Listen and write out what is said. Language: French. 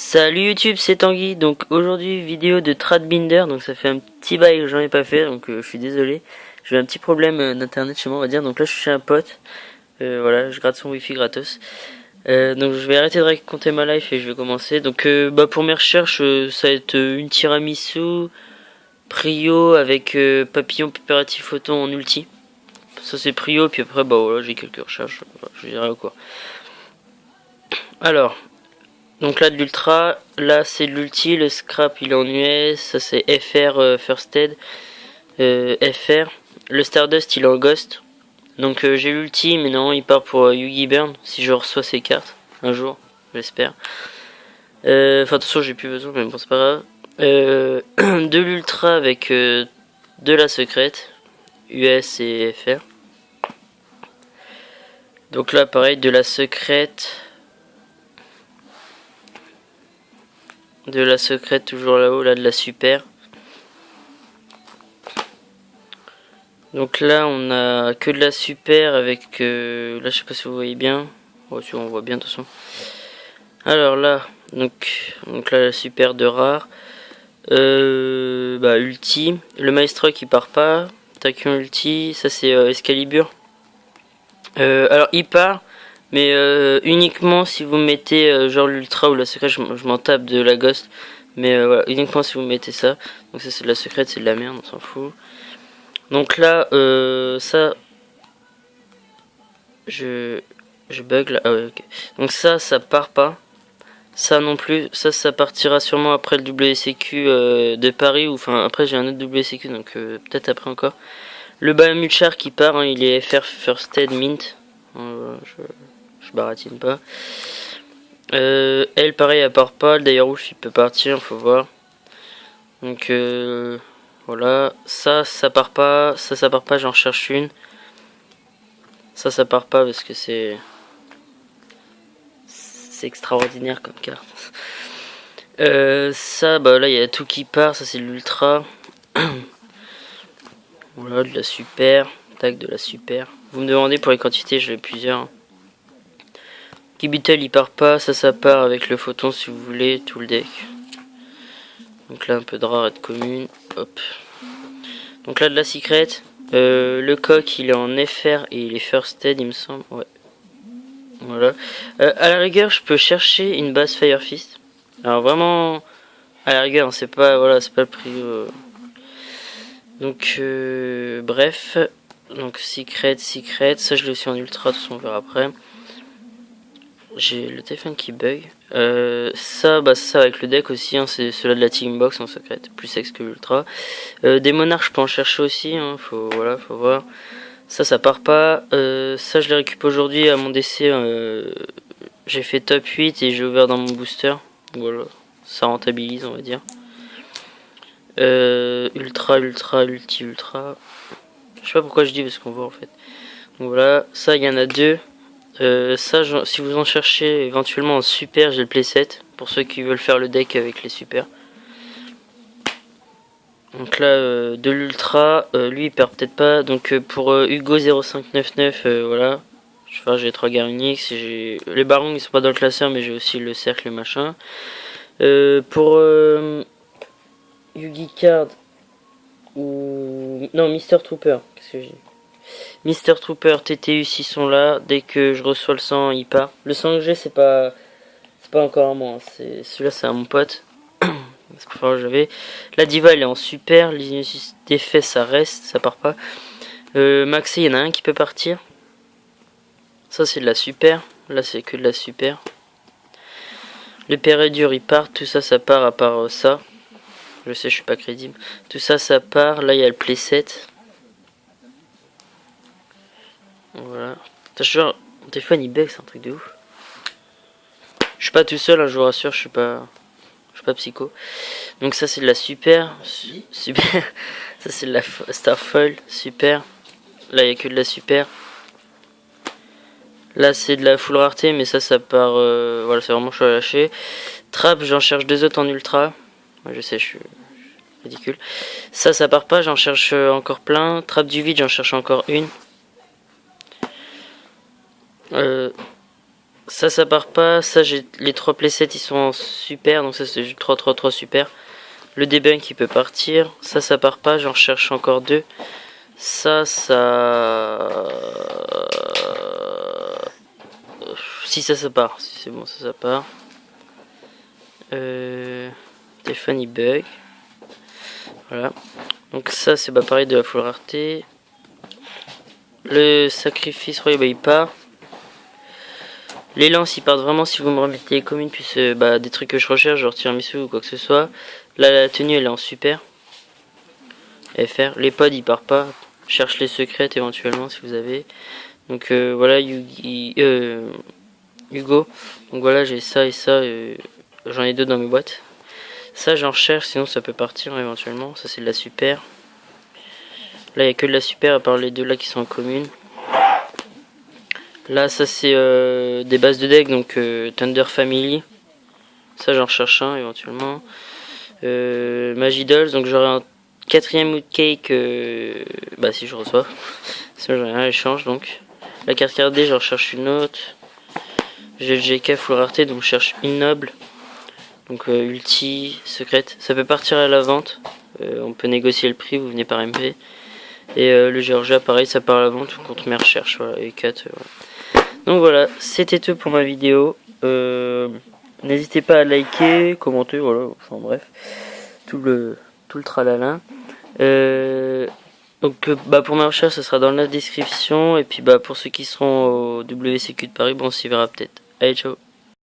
Salut YouTube, c'est Tanguy. Donc aujourd'hui vidéo de Tradbinder. Donc ça fait un petit bail que j'en ai pas fait, donc je suis désolé. J'ai eu un petit problème d'internet chez moi, on va dire. Donc là je suis chez un pote. Voilà, je gratte son wifi gratos. Donc je vais arrêter de raconter ma life et je vais commencer. Donc pour mes recherches, ça va être une tiramisu Prio avec papillon pépératif photo en ulti. Ça c'est Prio, puis après voilà, j'ai quelques recherches, je dirais quoi. Alors, donc là de l'ultra, là c'est de l'ulti, le scrap il est en US, ça c'est FR First Aid, FR, le Stardust il est en Ghost, donc j'ai l'ulti mais non il part pour Yugi Burn, si je reçois ces cartes, un jour, j'espère. Enfin de toute façon j'ai plus besoin mais bon c'est pas grave. De l'ultra avec de la secrète, US et FR. Donc là pareil de la secrète. De la secrète toujours là-haut, là de la super. Donc là on a que de la super avec là je sais pas si vous voyez bien. Oh, si on voit bien de toute façon. Alors là donc là la super de rare. Ulti. Le maestro qui part pas. Tachyon ulti. Ça c'est Excalibur. Alors il part. Mais uniquement si vous mettez genre l'ultra ou la secrète, je m'en tape de la ghost. Mais voilà, uniquement si vous mettez ça. Donc ça c'est de la secrète, c'est de la merde, on s'en fout. Donc là, ça... Je bug là, ah ouais ok. Donc ça part pas. Ça non plus, ça partira sûrement après le WSQ de Paris. Ou enfin après j'ai un autre WSQ, donc peut-être après encore. Le Bahamutchar qui part, hein, il est FR First Aid Mint. Je baratine pas. Elle pareil elle part pas, d'ailleurs ouf il peut partir, faut voir. Donc voilà, ça part pas, ça part pas, j'en cherche une. Ça part pas parce que c'est extraordinaire comme carte. Ça là il y a tout qui part, ça c'est l'ultra. Voilà de la super, tac de la super. Vous me demandez pour les quantités, je l'ai plusieurs. Kibitel il part pas, ça part avec le photon si vous voulez, tout le deck. Donc là un peu de rare et de commune, hop. Donc là de la secret, le coq il est en FR et il est first aid il me semble, ouais. Voilà. À la rigueur je peux chercher une base Fire Fist. Alors vraiment, à la rigueur c'est pas, voilà, c'est pas le prix. Donc bref, donc secret, ça je l'ai aussi en ultra, de toute façon on verra après. J'ai le téléphone qui bug. Ça avec le deck aussi, hein, c'est cela de la team box en secrète, plus sexe que l'ultra. Des monarques, je peux en chercher aussi, hein, faut voir. Ça part pas. Ça, je les récupère aujourd'hui à mon décès. J'ai fait top 8 et j'ai ouvert dans mon booster. Voilà, ça rentabilise, on va dire. Ultra. Je sais pas pourquoi je dis parce qu'on voit en fait. Donc voilà, ça il y en a deux. Ça, si vous en cherchez éventuellement en super, j'ai le playset pour ceux qui veulent faire le deck avec les super. Donc là, de l'ultra, lui il perd peut-être pas. Donc pour Hugo 0599, voilà. J'ai 3 guerres uniques. Les barons ils sont pas dans le classeur, mais j'ai aussi le cercle machin. Pour Yugi Card ou non Mister Trooper, qu'est-ce que j'ai? Mister Trooper, TTU, s'ils sont là, dès que je reçois le sang, il part. Le sang que j'ai, c'est pas encore à moi, hein. Celui-là, c'est à mon pote. C'est pour faire que j'avais. La diva, elle est en super. L'inus d'effet, ça reste, ça part pas. Maxé, il y en a un qui peut partir. Ça, c'est de la super. Là, c'est que de la super. Le Pérédur, il part. Tout ça, ça part à part ça. Je sais, je suis pas crédible. Tout ça, ça part. Là, il y a le playset. Voilà. Genre, mon téléphone il bug, c'est un truc de ouf. Je suis pas tout seul, hein, je vous rassure, je suis pas psycho. Donc ça c'est de la super. Super. Ça c'est de la Starfoil, super. Là il y a que de la super. Là c'est de la full rareté, mais ça part. Voilà, c'est vraiment chaud à lâcher. Trap, j'en cherche deux autres en ultra. Ouais, je sais, je suis ridicule. Ça part pas, j'en cherche encore plein. Trap du vide, j'en cherche encore une. Ça part pas. Ça, j'ai les 3 playsets, ils sont en super. Donc ça, c'est 3 super. Le debunk, il peut partir. Ça part pas. J'en recherche encore 2. Ça... Si ça part. Si c'est bon, ça part. Téléphone, il bug. Voilà. Donc ça, c'est bah, pareil de la full rareté. Le sacrifice royal, bah, il part. Les lances, ils partent vraiment si vous me remettez les communes, puis bah, des trucs que je recherche, genre tiramisu ou quoi que ce soit. Là, la tenue, elle est en super. FR. Les pods, ils partent pas. Cherche les secrètes éventuellement si vous avez. Donc voilà, Hugo. Donc voilà, j'ai ça et ça. J'en ai 2 dans mes boîtes. Ça, j'en recherche, sinon ça peut partir éventuellement. Ça, c'est de la super. Là, il n'y a que de la super à part les 2 là qui sont en commune. Là, ça, c'est des bases de deck, donc Thunder Family. Ça, j'en recherche un éventuellement. Magidolls, donc j'aurai un 4ème Mood Cake. Bah, si je reçois. Sinon, j'aurai un échange donc. La carte cardée, j'en recherche une autre. J'ai le GK full rareté, donc je cherche une noble. Donc ulti, secrète. Ça peut partir à la vente. On peut négocier le prix, vous venez par MP. Et le Georgia, pareil, ça part à la vente contre mes recherches. Voilà, et 4. Voilà. Donc voilà, c'était tout pour ma vidéo. N'hésitez pas à liker, commenter, voilà, enfin bref. Tout le tralala. Donc bah pour ma recherche, ça sera dans la description. Et puis bah pour ceux qui seront au WCQ de Paris, bon, on s'y verra peut-être. Allez, ciao.